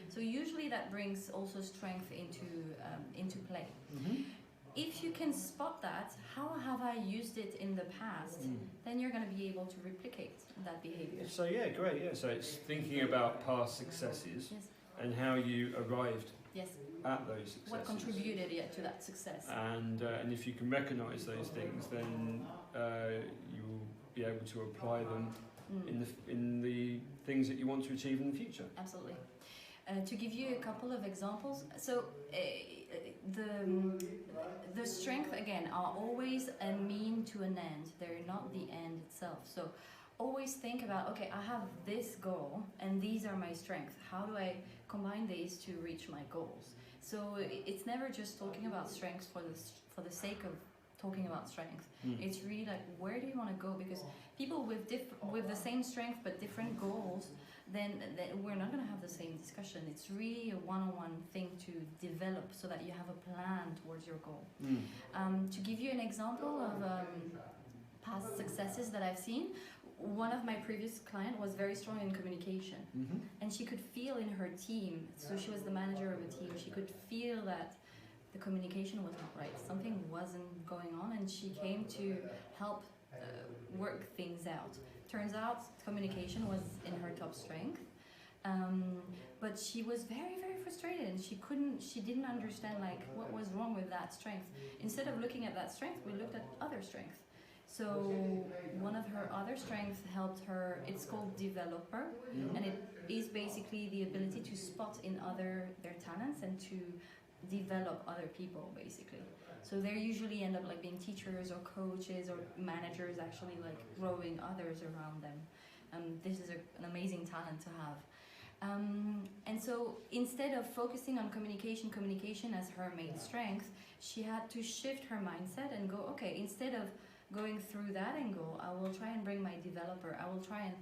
So usually that brings also strength into play. If you can spot that, how have I used it in the past, then you're going to be able to replicate that behavior. So yeah, great. Yeah, so it's thinking about past successes and how you arrived at those successes. What contributed to that success. And if you can recognise those things, then you'll be able to apply them in the things that you want to achieve in the future. Absolutely. To give you a couple of examples, so the strength again are always a mean to an end. They're not the end itself. So always think about, okay, I have this goal and these are my strengths. How do I combine these to reach my goals? So it's never just talking about strengths for the sake of talking about strength. It's really like, where do you want to go? Because people with the same strength but different goals, then we're not going to have the same discussion. It's really a one-on-one thing to develop so that you have a plan towards your goal. To give you an example of past successes that I've seen, one of my previous clients was very strong in communication, and she could feel in her team, so she was the manager of a team, she could feel that the communication was not right, something wasn't going on, and she came to help work things out. Turns out communication was in her top strength, but she was very, very frustrated, and she didn't understand like what was wrong with that strength. Instead of looking at that strength, we looked at other strengths. So one of her other strengths helped her, it's called developer, and it is basically the ability to spot in their talents and to develop other people, basically. So they usually end up like being teachers or coaches or managers, actually like growing others around them. This is an amazing talent to have. And so instead of focusing on communication as her main strength, she had to shift her mindset and go, okay, instead of going through that angle, I will try and bring my developer, I will try and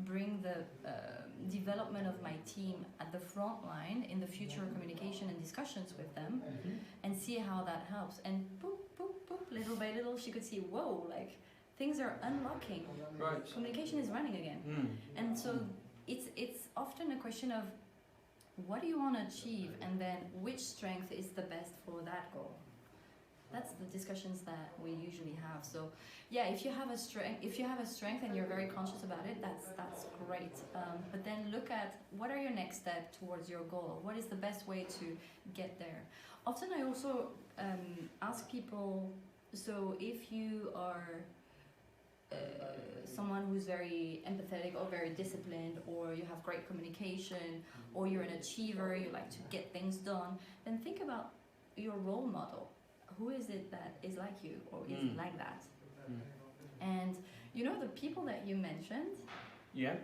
bring the development of my team at the front line in the future communication and discussions with them, and see how that helps. And boop, boop, boop, little by little, she could see, whoa, like things are unlocking. Right. Communication is running again. And so it's often a question of what do you want to achieve, and then which strength is the best for that goal. That's the discussions that we usually have. So yeah, if you have a strength and you're very conscious about it, that's great. But then look at what are your next steps towards your goal. What is the best way to get there? Often I also ask people, so if you are someone who's very empathetic or very disciplined, or you have great communication, or you're an achiever, you like to get things done, then think about your role model. Who is it that is like you, or is like that? And you know, the people that you mentioned, yeah,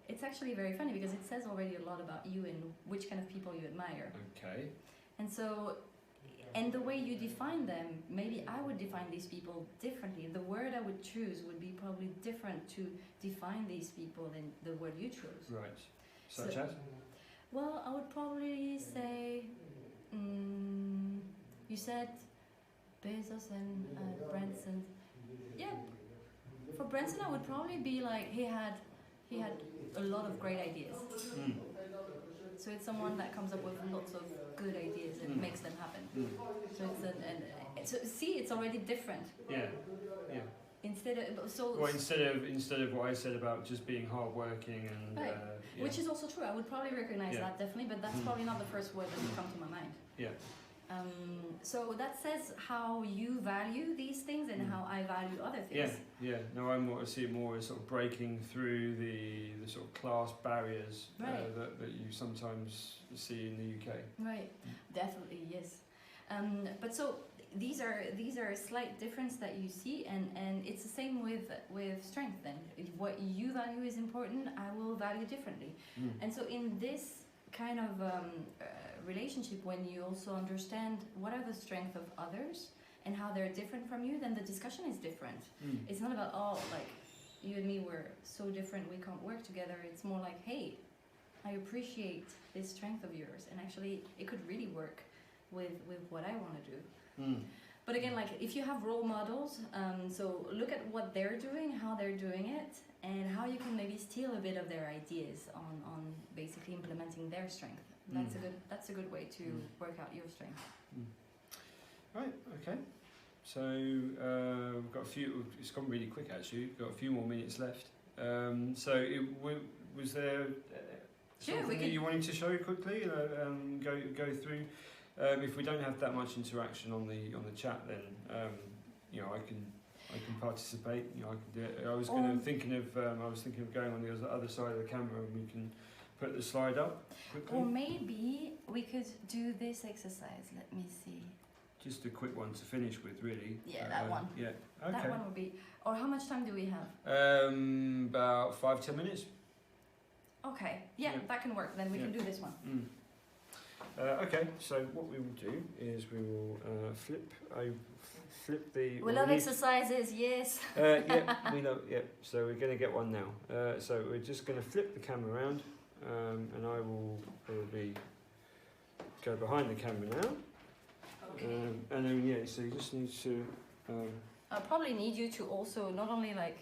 it's actually very funny because it says already a lot about you and which kind of people you admire. Okay. And so, and the way you define them, maybe I would define these people differently. The word I would choose would be probably different to define these people than the word you chose. Right. Such as? Well, I would probably say, you said Bezos and Branson. Yeah, for Branson, I would probably be like he had a lot of great ideas. So it's someone that comes up with lots of good ideas and makes them happen. So it's so see, it's already different. Yeah, yeah. Instead of instead of what I said about just being hardworking and right. Yeah. Which is also true. I would probably recognize that definitely, but that's probably not the first word that would come to my mind. Yeah. So that says how you value these things and how I value other things. Yeah. No, I see it more as sort of breaking through the sort of class barriers that you sometimes see in the UK. Right, definitely, yes. But so these are a slight difference that you see, and it's the same with strength. Then, if what you value is important, I will value differently. And so in this kind of relationship, when you also understand what are the strengths of others and how they're different from you, then the discussion is different. It's not about, oh, like you and me were so different we can't work together. It's more like, hey, I appreciate this strength of yours, and actually it could really work with what I want to do. But again, like if you have role models, so look at what they're doing, how they're doing it, and how you can maybe steal a bit of their ideas on basically implementing their strength. That's a good way to work out your strength. Right. Okay. So we've got a few. It's gone really quick actually. We've got a few more minutes left. So was there something that you wanted to show quickly? Go through. If we don't have that much interaction on the chat, then I can participate. I can do it. I was thinking of going on the other side of the camera, and we can put the slide up quickly. Or maybe we could do this exercise. Let me see. Just a quick one to finish with, really. Yeah, that one. Yeah. Okay. That one would be. Or how much time do we have? About 5-10 minutes. Okay. Yeah, that can work. Then we can do this one. Okay, so what we will do is we will flip flip the. We love exercises, yes. Yeah, we love. Yeah, so we're going to get one now. So we're just going to flip the camera around, and I will probably go behind the camera now. Okay. And then yeah, so you just need to. I'll probably need you to also not only like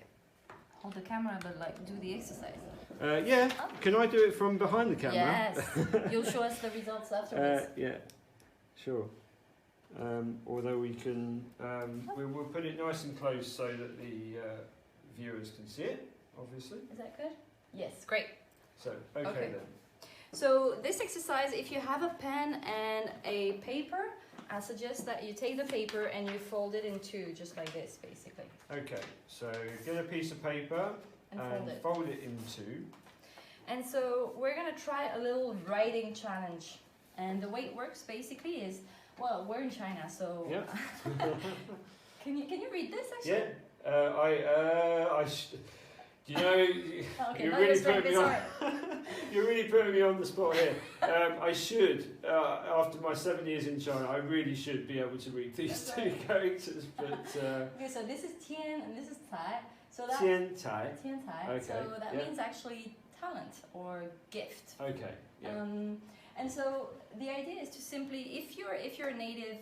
hold the camera, but like do the exercise. Yeah, can I do it from behind the camera? Yes, you'll show us the results afterwards. Yeah, sure. Although we can, we'll put it nice and close so that the viewers can see it, obviously. Is that good? Yes, great. So, okay then. So this exercise, if you have a pen and a paper, I suggest that you take the paper and you fold it in two, just like this, basically. Okay, so get a piece of paper And fold it in two. And so we're gonna try a little writing challenge. And the way it works basically is, well, we're in China, so Yeah. Can you read this actually? Yeah, you know, Okay, you're now really you're straight, putting me on. sorry. You're really putting me on the spot here. I should, after my 7 years in China, I really should be able to read these That's two right. characters. But Okay, so this is Tian and this is Tai. So that Tian Tai. Tian Tai. Okay, So that yeah. means actually talent or gift. Okay. Yeah. And so the idea is to simply, if you're a native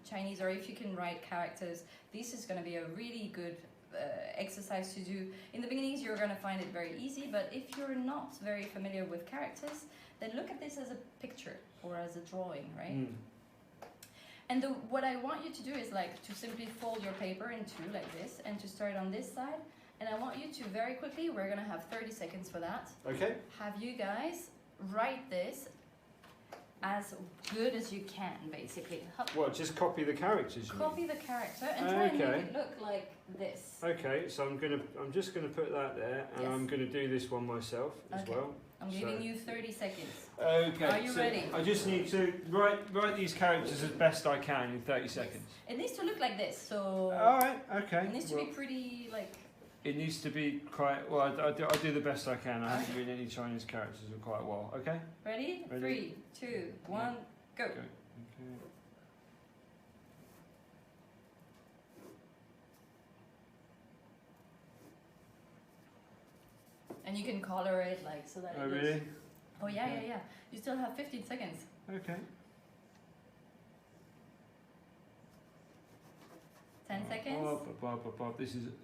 Chinese, or if you can write characters, this is going to be a really good exercise to do. In the beginnings, you're going to find it very easy, but if you're not very familiar with characters, then look at this as a picture or as a drawing, right? Mm. And what I want you to do is like to simply fold your paper in two like this, and to start on this side. And I want you to very quickly, we're going to have 30 seconds for that. Okay. Have you guys write this as good as you can, basically. What? Just copy the characters. Copy the character and try and make it look like this. Okay, so I'm just gonna put that there, and Yes. I'm gonna do this one myself as well. I'm giving you 30 seconds. Okay. Are you ready? I just need to write these characters as best I can in 30 seconds. It needs to look like this, so. All right. Okay. It needs to be pretty like. It needs to be quite well. I do the best I can. I haven't read any Chinese characters for quite a while. Okay. Ready? Ready. 3, 2, 1, go. Okay. And you can color it like so that. Oh it looks... really? Oh yeah. You still have 15 seconds. Okay. 10 seconds.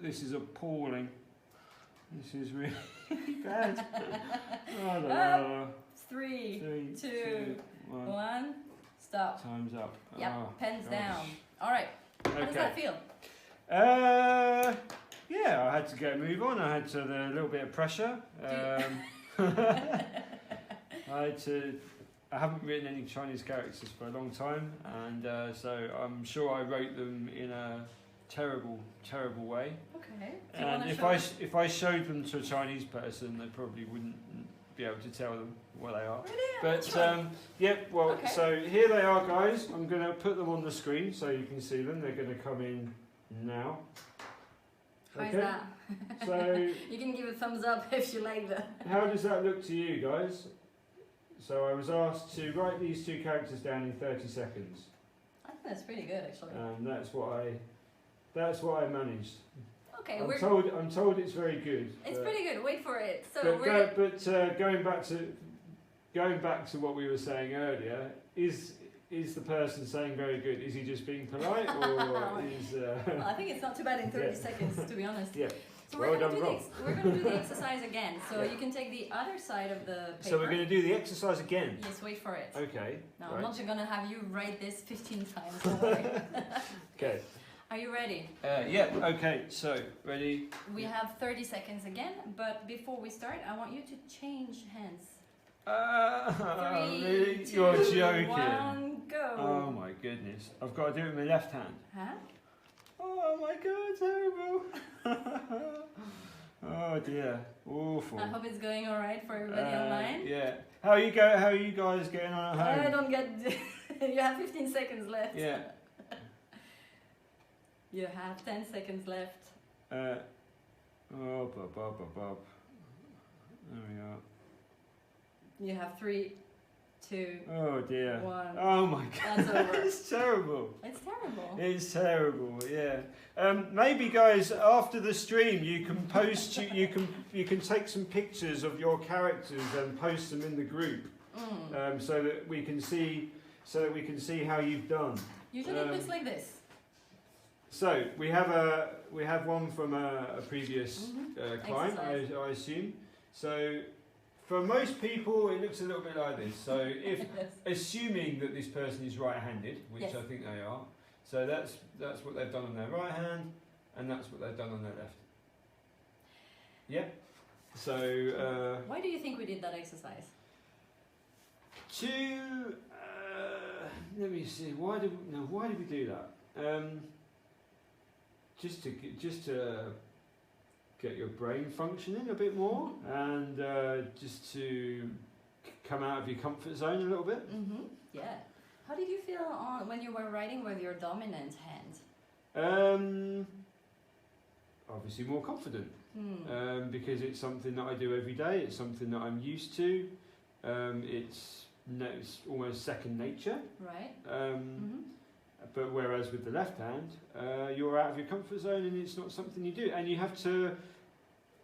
This is appalling. This is really bad. Oh, no. 3, 2, 1, stop. Time's up. Yep, Oh, pens gosh. down. All right. How does that feel? Yeah, I had to move on. I had to a little bit of pressure. I haven't written any Chinese characters for a long time, and so I'm sure I wrote them in a terrible way. Okay. And if I showed them to a Chinese person, they probably wouldn't be able to tell them what they are. Really? But yep. Well, Okay. so here they are, guys. I'm going to put them on the screen so you can see them. They're going to come in now. How's that? So you can give a thumbs up if you like that. how does that look to you guys? So I was asked to write these two characters down in 30 seconds. I think that's pretty good, actually. And that's what I managed. Okay, I'm told it's very good. It's pretty good. Wait for it. So going back to what we were saying earlier, is the person saying very good? Is he just being polite, or is? Well, I think it's not too bad in 30 seconds, to be honest. Yeah. So Well we're done, going Rob. to do the exercise again. So Yeah. you can take the other side of the paper. So we're going to do the exercise again. Yes, wait for it. Okay. No, right. I'm not going to have you write this 15 times. Don't worry. Okay. Are you ready? Yeah. Okay. So ready. We have 30 seconds again, but before we start, I want you to change hands. 3, Really? 2, You're joking. 1, go. Oh my goodness! I've got to do it with my left hand. Huh? Oh my god! Terrible. Oh dear. Awful. I hope it's going all right for everybody online. Yeah. How are you guys getting on at home? I don't get. You have 15 seconds left. Yeah. You have 10 seconds left. Bob. There we are. You have 3, 2, Oh dear. 1. Oh my god. That's over. It's terrible. It's terrible. It's terrible. Yeah. Maybe guys, after the stream, you can post. You can take some pictures of your characters and post them in the group, so that we can see. So that we can see how you've done. Usually it looks like this. So we have one from a previous client, I assume. So for most people, it looks a little bit like this. So if assuming that this person is right-handed, which I think they are, so that's what they've done on their right hand, and that's what they've done on their left. Yeah. So why do you think we did that exercise? To let me see. Why did we do that? Just to get your brain functioning a bit more, and just to come out of your comfort zone a little bit. Yeah. How did you feel when you were writing with your dominant hand? Obviously more confident, because it's something that I do every day. It's something that I'm used to. It's almost second nature. Right. But whereas with the left hand, you're out of your comfort zone, and it's not something you do, and you have to.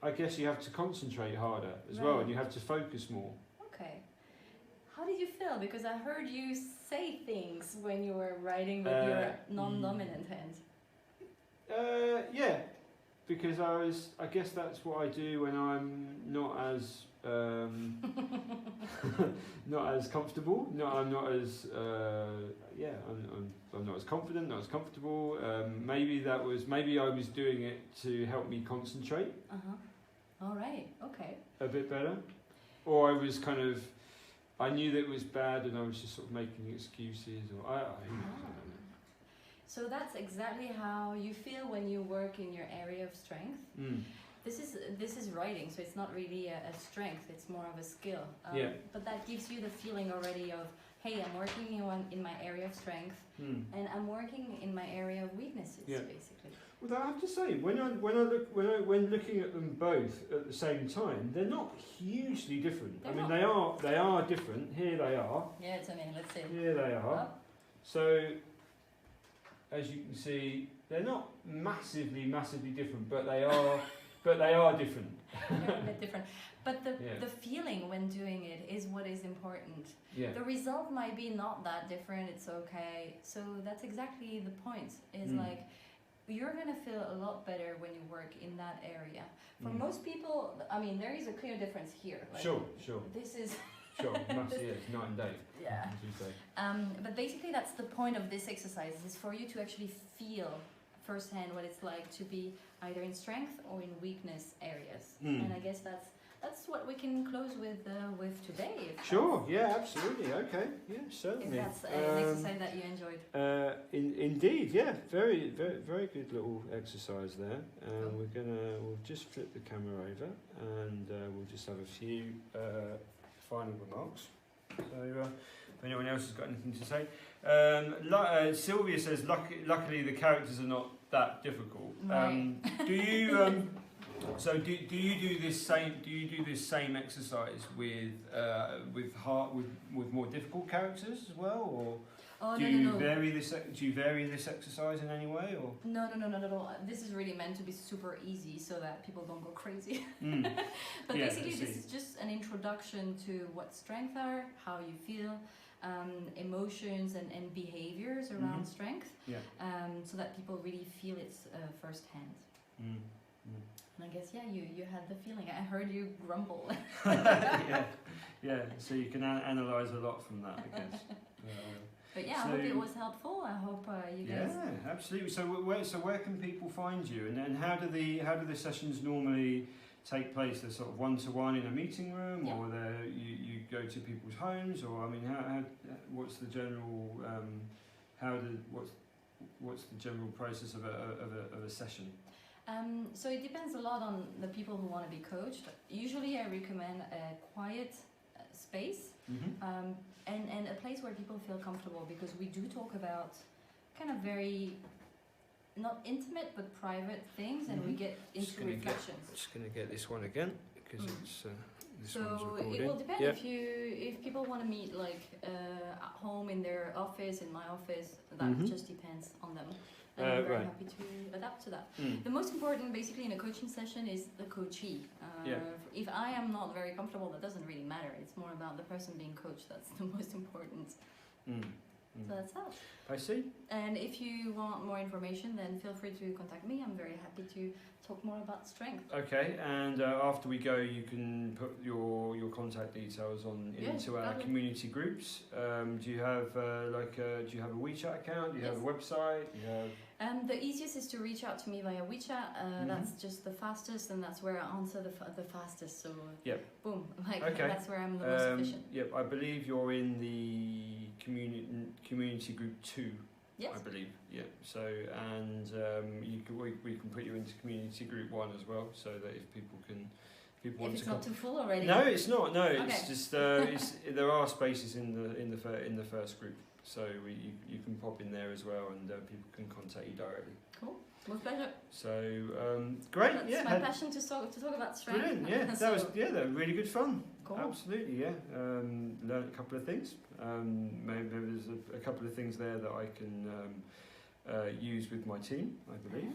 I guess you have to concentrate harder as well, and you have to focus more. Okay. How did you feel? Because I heard you say things when you were writing with your non-dominant hand. Yeah, because I guess that's what I do when I'm not as not as comfortable. I'm not as I'm not as confident, not as comfortable. Maybe I was doing it to help me concentrate. All right. Okay. A bit better, or I knew that it was bad, and I was just sort of making excuses, or I don't know. So that's exactly how you feel when you work in your area of strength. This is writing, so it's not really a strength, it's more of a skill. But that gives you the feeling already of, hey, I'm working in my area of strength, and I'm working in my area of weaknesses, basically. Well, I have to say, when looking at them both at the same time, they're not hugely different. They are different. Here they are. Yeah, to me, let's see. Here they are. Oh. So, as you can see, they're not massively different, but they are. But they are different. They're a bit different. But the feeling when doing it is what is important. Yeah. The result might be not that different, it's okay. So that's exactly the point. Is like, you're going to feel a lot better when you work in that area. For most people, there is a clear difference here. Like, sure. This is... Sure, it's night and day. Yeah. As you say. But basically that's the point of this exercise, is for you to actually feel firsthand what it's like to be either in strength or in weakness areas. And I guess that's what we can close with today. Sure, yeah, absolutely, okay, yeah, certainly. If that's an exercise that you enjoyed. Indeed, yeah, very good little exercise there. We'll just flip the camera over, and we'll just have a few final remarks. So, if anyone else has got anything to say. Sylvia says, luckily the characters are not that difficult. Right. Do you do you do this same exercise with more difficult characters as well, or do you vary this exercise in any way, or? No, not at all. This is really meant to be super easy so that people don't go crazy. But basically this is just an introduction to what strengths are, how you feel, emotions and behaviors around strength, so that people really feel it firsthand. And I guess you had the feeling. I heard you grumble. yeah. So you can analyze a lot from that, I guess. But yeah, I hope it was helpful. I hope you guys. Yeah, absolutely. So where can people find you, and how do the sessions normally take place? They're sort of one-to-one in a meeting room, or you go to people's homes, or what's the general what's the general process of a session? So it depends a lot on the people who want to be coached. Usually I recommend a quiet space, and a place where people feel comfortable, because we do talk about kind of very not intimate but private things, and we get into reflections. I'm just going to get this one again, because it's This one's So recording. it will depend Yep. if people want to meet like at home in their office, in my office. That Mhm. just depends on them. And I'm very Right. happy to adapt to that. Mm. The most important, basically, in a coaching session is the coachee. Yeah. If I am not very comfortable, that doesn't really matter. It's more about the person being coached. That's the most important. Mm. So that's that. I see. And if you want more information, then feel free to contact me. I'm very happy to talk more about strength. Okay, and after we go, you can put your contact details on Yes, into our gladly. community groups. Do you have do you have a WeChat account? Do you have a Yes. website? Do you have The easiest is to reach out to me via WeChat. Mhm. That's just the fastest, and that's where I answer the fastest. So, Yep. boom, like Okay. that's where I'm the most efficient. Yep, I believe you're in the community group 2. Yes. I believe, yeah. So, and we can put you into community group 1 as well, so that if people If want it's to not too full already. No, it's not. No, it's Okay. just there are spaces in the first group, so you can pop in there as well, and people can contact you directly. Cool. With pleasure. So great, That's yeah. my passion to talk about strength. Brilliant, yeah. So, That was really good fun. Cool. Absolutely, yeah. Learned a couple of things. Maybe there's a couple of things there that I can use with my team, I believe.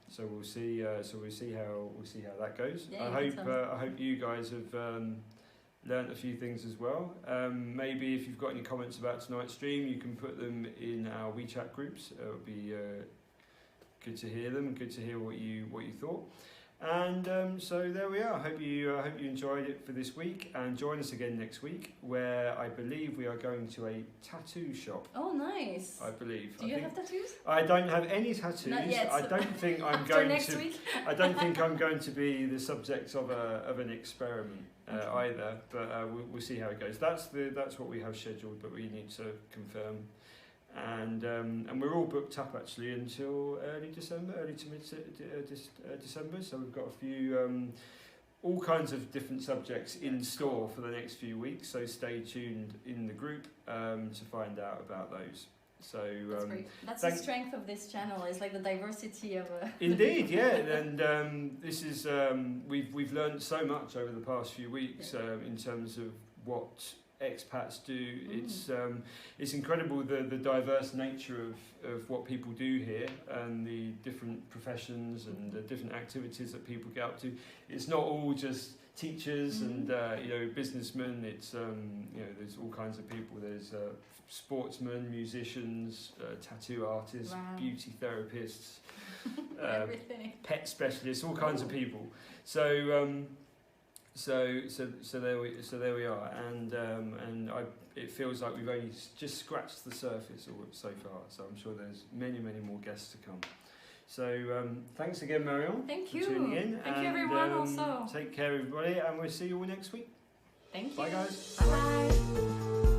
So we'll see. We'll see how that goes. Yeah, I hope you guys have learnt a few things as well. Maybe if you've got any comments about tonight's stream, you can put them in our WeChat groups. It would be good to hear them. Good to hear what you thought. And so there we are. I hope you enjoyed it for this week, and join us again next week, where I believe we are going to a tattoo shop. Oh, nice. I believe. Do you have tattoos? I don't have any tattoos. Not yet. I don't think I'm After going next to. week? I don't think I'm going to be the subject of an experiment either. But we'll see how it goes. That's what we have scheduled, but we need to confirm. And we're all booked up actually until early to mid December. So we've got a few all kinds of different subjects in store for the next few weeks. So stay tuned in the group to find out about those. So That's great. That's the strength of this channel. It's like the diversity of. Indeed, yeah, and this is we've learned so much over the past few weeks in terms of what expats do. It's incredible the diverse nature of what people do here, and the different professions and the different activities that people get up to. It's not all just teachers and businessmen. It's there's all kinds of people. There's sportsmen, musicians, tattoo artists, beauty therapists, everything, pet specialists, all kinds of people. So there we are, and it feels like we've only just scratched the surface so far. So I'm sure there's many more guests to come. So thanks again, Marion. Thank for you. tuning in. Thank you, everyone. Also, take care, everybody, and we'll see you all next week. Thank you. Bye, guys. Bye.